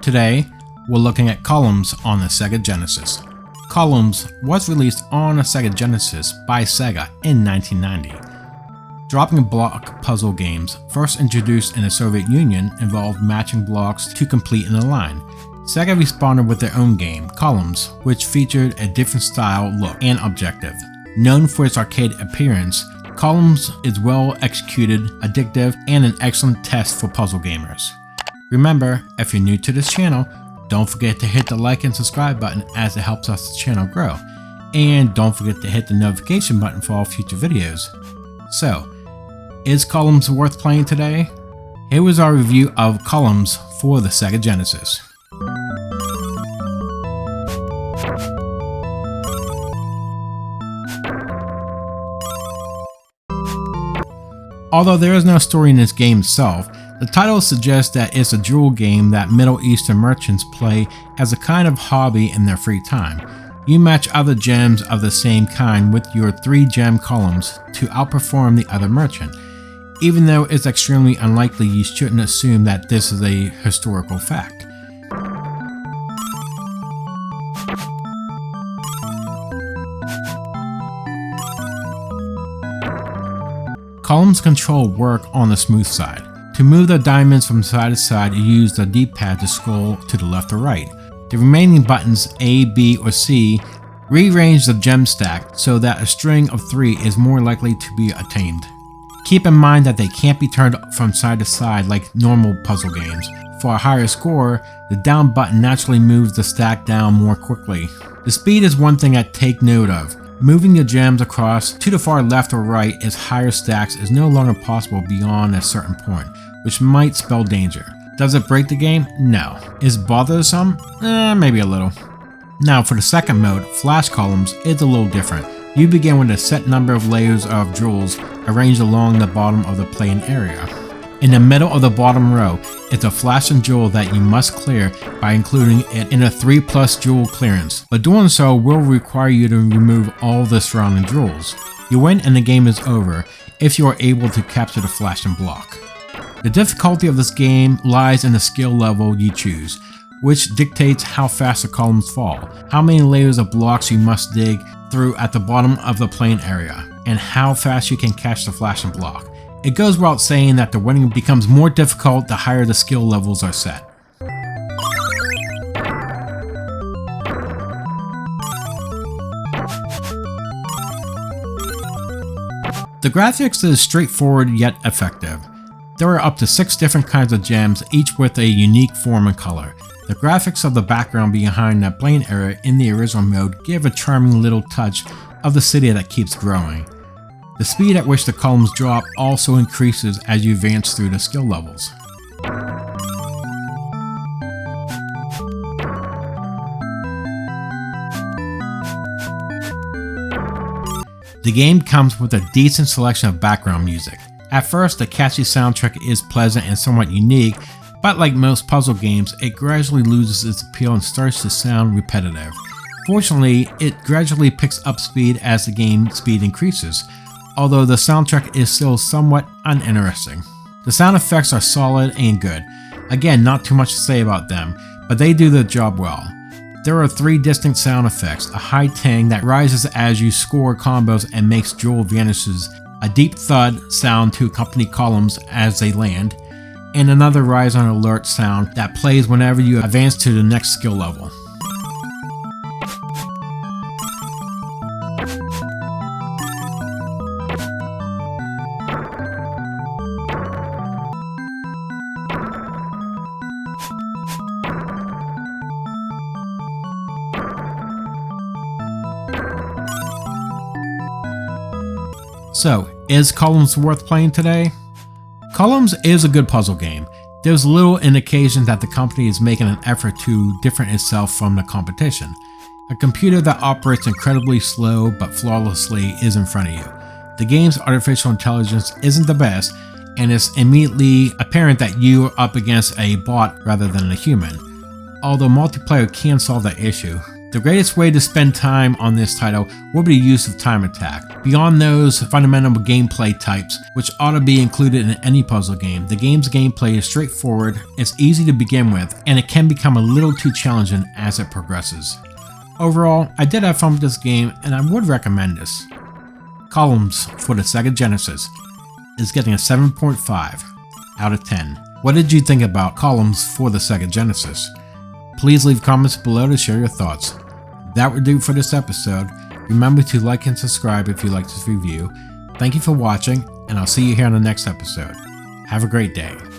Today, we're looking at Columns on the Sega Genesis. Columns was released on a Sega Genesis by Sega in 1990. Dropping block puzzle games, first introduced in the Soviet Union, involved matching blocks to complete in a line. Sega responded with their own game, Columns, which featured a different style, look, and objective. Known for its arcade appearance, Columns is well executed, addictive, and an excellent test for puzzle gamers. Remember, if you're new to this channel, don't forget to hit the like and subscribe button as it helps us the channel grow. And don't forget to hit the notification button for all future videos. So, is Columns worth playing today? Here was our review of Columns for the Sega Genesis. Although there is no story in this game itself, the title suggests that it's a jewel game that Middle Eastern merchants play as a kind of hobby in their free time. You match other gems of the same kind with your 3 gem columns to outperform the other merchant. Even though it's extremely unlikely, you shouldn't assume that this is a historical fact. Columns control work on the smooth side. To move the diamonds from side to side, you use the D-pad to scroll to the left or right. The remaining buttons A, B, or C rearrange the gem stack so that a string of 3 is more likely to be attained. Keep in mind that they can't be turned from side to side like normal puzzle games. For a higher score, the down button naturally moves the stack down more quickly. The speed is one thing I take note of. Moving your gems across to the far left or right as higher stacks is no longer possible beyond a certain point, which might spell danger. Does it break the game? No. Is it bothersome? Maybe a little. Now for the second mode, Flash Columns, it's a little different. You begin with a set number of layers of jewels arranged along the bottom of the playing area. In the middle of the bottom row is a flashing jewel that you must clear by including it in a 3+ jewel clearance, but doing so will require you to remove all the surrounding jewels. You win and the game is over if you are able to capture the flashing block. The difficulty of this game lies in the skill level you choose, which dictates how fast the columns fall, how many layers of blocks you must dig through at the bottom of the playing area, and how fast you can catch the flashing block. It goes without saying that the winning becomes more difficult the higher the skill levels are set. The graphics is straightforward yet effective. There are up to 6 different kinds of gems, each with a unique form and color. The graphics of the background behind that playing area in the original mode give a charming little touch of the city that keeps growing. The speed at which the columns drop also increases as you advance through the skill levels. The game comes with a decent selection of background music. At first, the catchy soundtrack is pleasant and somewhat unique, but like most puzzle games, it gradually loses its appeal and starts to sound repetitive. Fortunately, it gradually picks up speed as the game speed increases, although the soundtrack is still somewhat uninteresting. The sound effects are solid and good. Again, not too much to say about them, but they do the job well. There are 3 distinct sound effects: a high tang that rises as you score combos and makes jewel vanishes, a deep thud sound to accompany columns as they land, and another rise on alert sound that plays whenever you advance to the next skill level. So, is Columns worth playing today? Columns is a good puzzle game. There's little indication that the company is making an effort to differentiate itself from the competition. A computer that operates incredibly slow but flawlessly is in front of you. The game's artificial intelligence isn't the best, and it's immediately apparent that you are up against a bot rather than a human. Although multiplayer can solve that issue, The greatest way to spend time on this title will be the use of time attack. Beyond those fundamental gameplay types, which ought to be included in any puzzle game, the game's gameplay is straightforward, it's easy to begin with, and it can become a little too challenging as it progresses. Overall, I did have fun with this game, and I would recommend this. Columns for the Sega Genesis is getting a 7.5 out of 10. What did you think about Columns for the Sega Genesis? Please leave comments below to share your thoughts. That would do for this episode. Remember to like and subscribe if you like this review. Thank you for watching, and I'll see you here on the next episode. Have a great day.